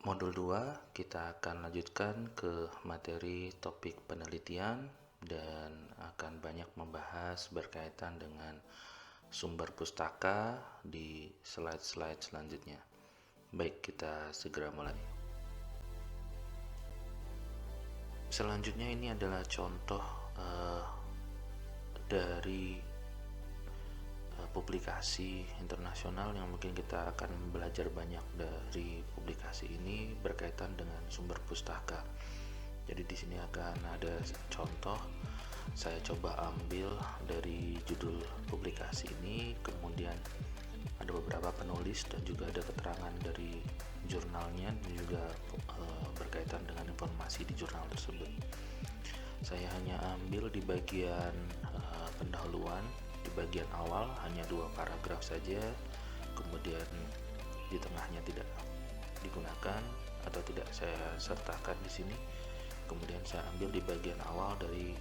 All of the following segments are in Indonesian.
Modul 2 kita akan lanjutkan ke materi topik penelitian dan akan banyak membahas berkaitan dengan sumber pustaka di slide-slide selanjutnya. Baik, kita segera mulai. Selanjutnya ini adalah contoh dari publikasi internasional yang mungkin kita akan belajar banyak dari publikasi ini berkaitan dengan sumber pustaka. Jadi di sini akan ada contoh, saya coba ambil dari judul publikasi ini, kemudian ada beberapa penulis dan juga ada keterangan dari jurnalnya dan juga berkaitan dengan informasi di jurnal tersebut. Saya hanya ambil di bagian pendahuluan, di bagian awal hanya 2 paragraf saja, kemudian di tengahnya tidak digunakan atau tidak saya sertakan di sini. Kemudian saya ambil di bagian awal dari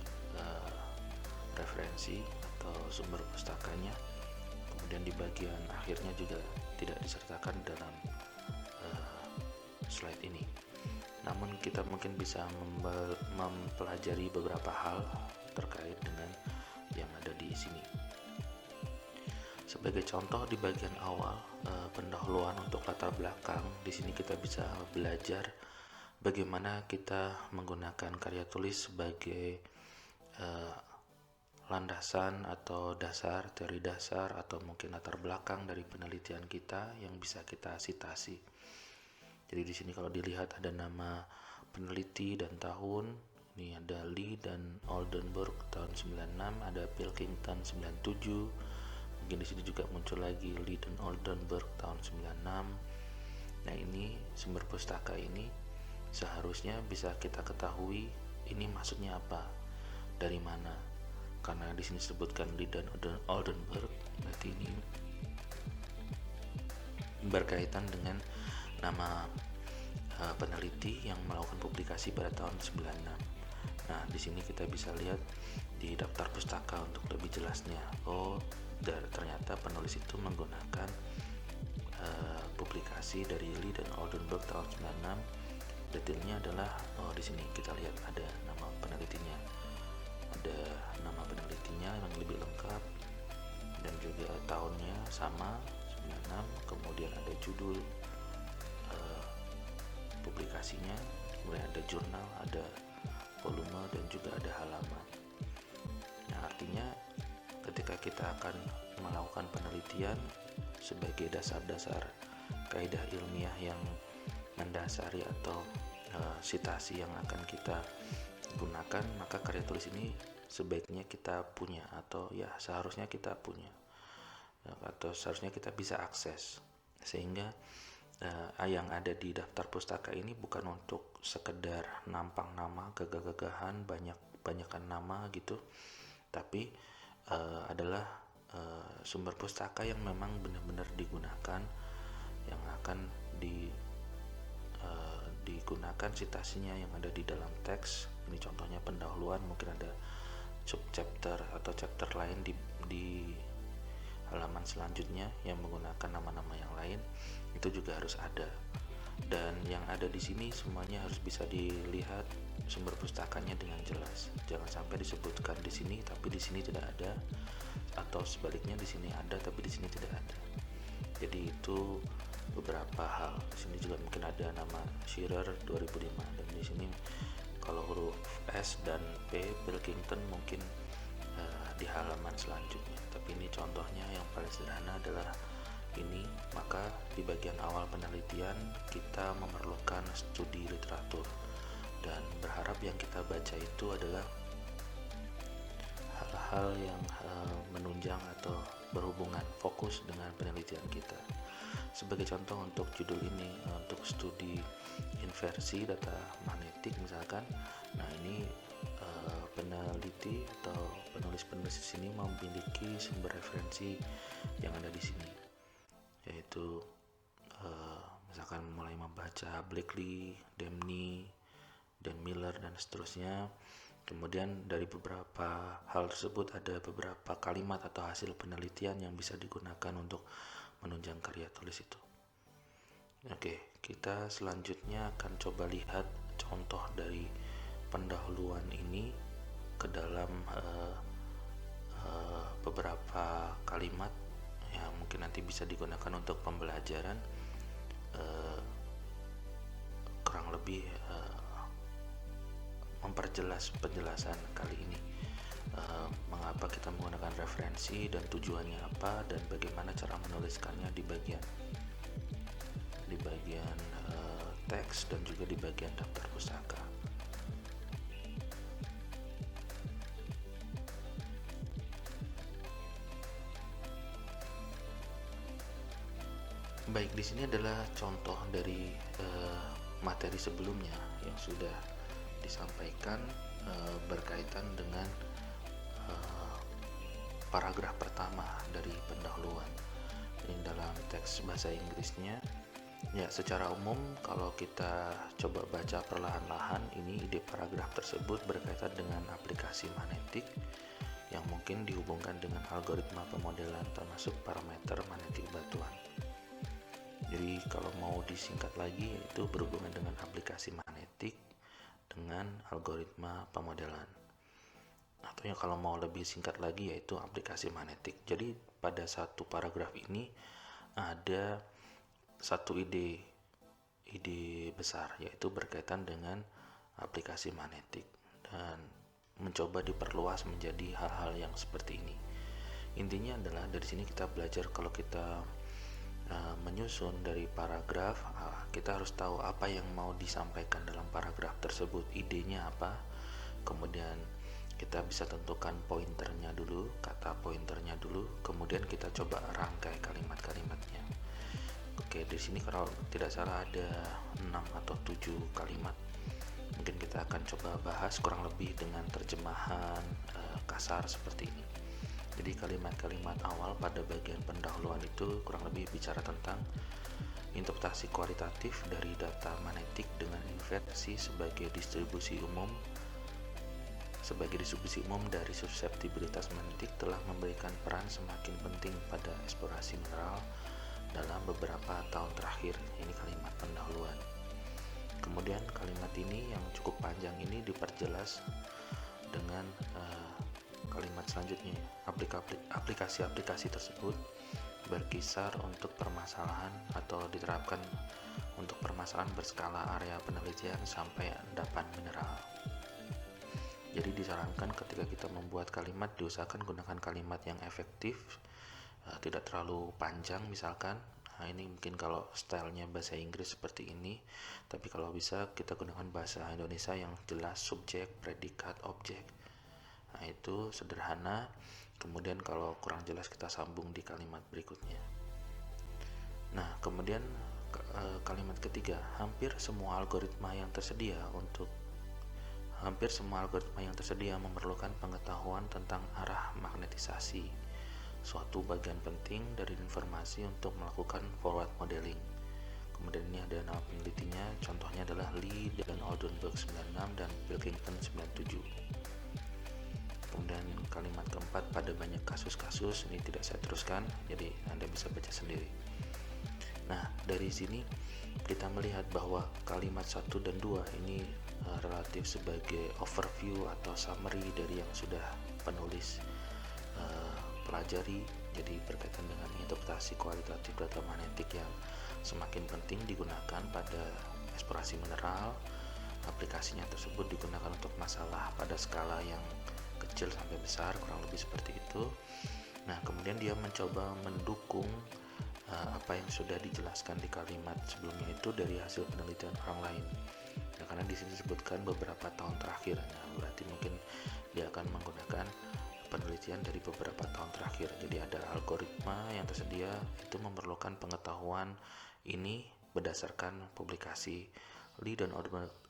referensi atau sumber pustakanya, kemudian di bagian akhirnya juga tidak disertakan dalam slide ini. Namun kita mungkin bisa mempelajari beberapa hal terkait dengan yang ada di sini. Sebagai contoh di bagian awal pendahuluan untuk latar belakang, di sini kita bisa belajar bagaimana kita menggunakan karya tulis sebagai landasan atau dasar, teori dasar atau mungkin latar belakang dari penelitian kita yang bisa kita sitasi. Jadi di sini kalau dilihat ada nama peneliti dan tahun, ini ada Lee dan Oldenburg tahun 96, ada Pilkington 97. Mungkin di sini juga muncul lagi Lee dan Oldenburg tahun 96. Nah, ini sumber pustaka ini seharusnya bisa kita ketahui ini maksudnya apa, dari mana. Karena di sini disebutkan Lee dan Oldenburg, berarti ini berkaitan dengan nama peneliti yang melakukan publikasi pada tahun 96. Nah, di sini kita bisa lihat di daftar pustaka untuk lebih jelasnya. Ternyata penulis itu menggunakan publikasi dari Lee dan Oldenburg tahun 96. Detailnya adalah di sini kita lihat ada nama penelitinya. Ada nama penelitinya yang lebih lengkap dan juga tahunnya sama 96, kemudian ada judul publikasinya, kemudian ada jurnal, ada volume dan juga ada halaman. Nah, artinya ketika kita akan melakukan penelitian sebagai dasar-dasar kaidah ilmiah yang mendasari atau sitasi yang akan kita gunakan, maka karya tulis ini sebaiknya kita punya atau ya seharusnya kita punya atau seharusnya kita bisa akses, sehingga yang ada di daftar pustaka ini bukan untuk sekedar nampang nama, gagah-gagahan, banyakan nama gitu, tapi adalah sumber pustaka yang memang benar-benar digunakan, yang akan digunakan citasinya yang ada di dalam teks. Ini contohnya pendahuluan, mungkin ada subchapter atau chapter lain di halaman selanjutnya yang menggunakan nama-nama yang lain, itu juga harus ada. Dan yang ada di sini semuanya harus bisa dilihat sumber pustakanya dengan jelas. Jangan sampai disebutkan di sini tapi di sini tidak ada, atau sebaliknya di sini ada tapi di sini tidak ada. Jadi itu beberapa hal. Di sini juga mungkin ada nama Shearer 2005, dan di sini kalau huruf S dan P Pilkington mungkin di halaman selanjutnya. Tapi ini contohnya yang paling sederhana adalah ini. Maka di bagian awal penelitian kita memerlukan studi literatur, dan berharap yang kita baca itu adalah hal-hal yang menunjang atau berhubungan fokus dengan penelitian kita. Sebagai contoh untuk judul ini, untuk studi inversi data magnetik misalkan, nah ini peneliti atau penulis-penulis di sini memiliki sumber referensi yang ada di sini, yaitu misalkan mulai membaca Blakely, Demny, dan Miller dan seterusnya. Kemudian dari beberapa hal tersebut ada beberapa kalimat atau hasil penelitian yang bisa digunakan untuk menunjang karya tulis itu. Oke, kita selanjutnya akan coba lihat contoh dari pendahuluan ini ke dalam beberapa kalimat yang mungkin nanti bisa digunakan untuk pembelajaran, kurang lebih memperjelas penjelasan kali ini, mengapa kita menggunakan referensi dan tujuannya apa, dan bagaimana cara menuliskannya di bagian teks dan juga di bagian daftar pustaka. Baik, di sini adalah contoh dari materi sebelumnya yang sudah disampaikan berkaitan dengan paragraf pertama dari pendahuluan. Ini dalam teks bahasa Inggrisnya. Ya, secara umum kalau kita coba baca perlahan-lahan, ini ide paragraf tersebut berkaitan dengan aplikasi magnetik yang mungkin dihubungkan dengan algoritma pemodelan termasuk parameter magnetik batuan. Jadi kalau mau disingkat lagi, itu berhubungan dengan aplikasi magnetik dengan algoritma pemodelan. Atau yang kalau mau lebih singkat lagi, yaitu aplikasi magnetik. Jadi pada satu paragraf ini ada satu ide besar, yaitu berkaitan dengan aplikasi magnetik dan mencoba diperluas menjadi hal-hal yang seperti ini. Intinya adalah dari sini kita belajar kalau kita menyusun dari paragraf, kita harus tahu apa yang mau disampaikan dalam paragraf tersebut, idenya apa, kemudian kita bisa tentukan pointernya dulu, kata pointernya dulu, kemudian kita coba rangkai kalimat-kalimatnya. Oke, di sini kalau tidak salah ada 6 atau 7 kalimat. Mungkin kita akan coba bahas kurang lebih dengan terjemahan kasar seperti ini. Jadi kalimat-kalimat awal pada bagian pendahuluan itu kurang lebih bicara tentang interpretasi kualitatif dari data magnetik dengan inversi sebagai distribusi umum dari suseptibilitas magnetik telah memberikan peran semakin penting pada eksplorasi mineral dalam beberapa tahun terakhir. Ini kalimat pendahuluan. Kemudian kalimat ini yang cukup panjang ini diperjelas dengan kalimat selanjutnya. Aplikasi-aplikasi tersebut berkisar untuk permasalahan atau diterapkan untuk permasalahan berskala area penelitian sampai endapan mineral. Jadi disarankan ketika kita membuat kalimat, diusahakan gunakan kalimat yang efektif, tidak terlalu panjang misalkan. Nah, ini mungkin kalau stylenya bahasa Inggris seperti ini, tapi kalau bisa kita gunakan bahasa Indonesia yang jelas, subjek, predikat, objek. Nah, itu sederhana. Kemudian kalau kurang jelas kita sambung di kalimat berikutnya. Nah, kemudian kalimat ketiga, hampir semua algoritma yang tersedia memerlukan pengetahuan tentang arah magnetisasi, suatu bagian penting dari informasi untuk melakukan forward modeling. Kemudian ini ada nama penelitinya, contohnya adalah Lee dan Oldenburg 96 dan Pilkington 97. Kemudian kalimat keempat, pada banyak kasus-kasus, ini tidak saya teruskan, jadi Anda bisa baca sendiri. Nah, dari sini kita melihat bahwa kalimat 1 dan 2 ini relatif sebagai overview atau summary dari yang sudah penulis pelajari. Jadi berkaitan dengan interpretasi kualitatif data magnetik yang semakin penting digunakan pada eksplorasi mineral. Aplikasinya tersebut digunakan untuk masalah pada skala yang kecil sampai besar, kurang lebih seperti itu. Nah, kemudian dia mencoba mendukung apa yang sudah dijelaskan di kalimat sebelumnya itu dari hasil penelitian orang lain. Nah, karena di sini disebutkan beberapa tahun terakhir, nah, berarti mungkin dia akan menggunakan penelitian dari beberapa tahun terakhir. Jadi ada algoritma yang tersedia itu memerlukan pengetahuan ini berdasarkan publikasi Lee dan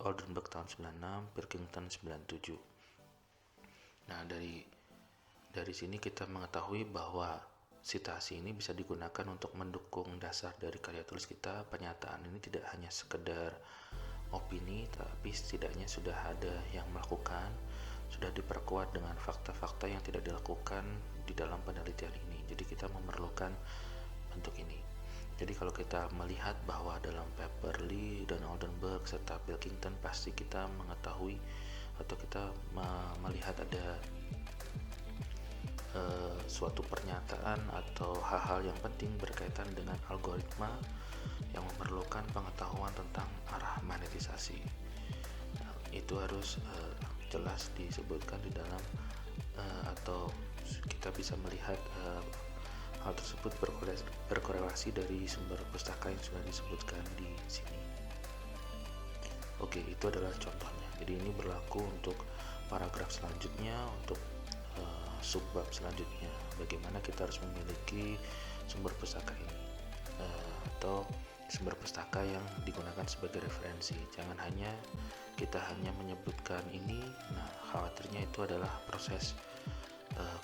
Oldenburg tahun 96, Pilkington 97. Nah, dari sini kita mengetahui bahwa sitasi ini bisa digunakan untuk mendukung dasar dari karya tulis kita. Pernyataan ini tidak hanya sekedar opini, tapi setidaknya sudah ada yang melakukan, sudah diperkuat dengan fakta-fakta yang tidak dilakukan di dalam penelitian ini. Jadi kita memerlukan bentuk ini. Jadi kalau kita melihat bahwa dalam paper Lee dan Oldenburg serta Pilkington, pasti kita mengetahui atau kita melihat ada suatu pernyataan atau hal-hal yang penting berkaitan dengan algoritma yang memerlukan pengetahuan tentang arah magnetisasi. Nah, itu harus jelas disebutkan di dalam atau kita bisa melihat hal tersebut berkorelasi dari sumber pustaka yang sudah disebutkan di sini. Oke, itu adalah contohnya. Jadi ini berlaku untuk paragraf selanjutnya, untuk subbab selanjutnya. Bagaimana kita harus memiliki sumber pustaka ini atau sumber pustaka yang digunakan sebagai referensi. Jangan hanya kita hanya menyebutkan ini. Nah, khawatirnya itu adalah proses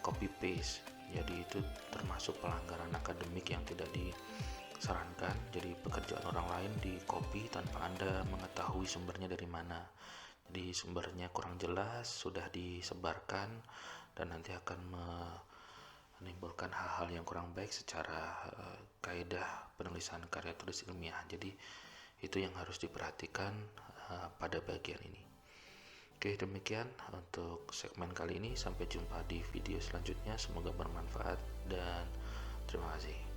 copy paste. Jadi itu termasuk pelanggaran akademik yang tidak disarankan. Jadi pekerjaan orang lain di copy tanpa Anda mengetahui sumbernya dari mana. Jadi sumbernya kurang jelas, sudah disebarkan dan nanti akan menimbulkan hal-hal yang kurang baik secara kaidah penulisan karya tulis ilmiah. Jadi itu yang harus diperhatikan pada bagian ini. Oke, demikian untuk segmen kali ini. Sampai jumpa di video selanjutnya. Semoga bermanfaat dan terima kasih.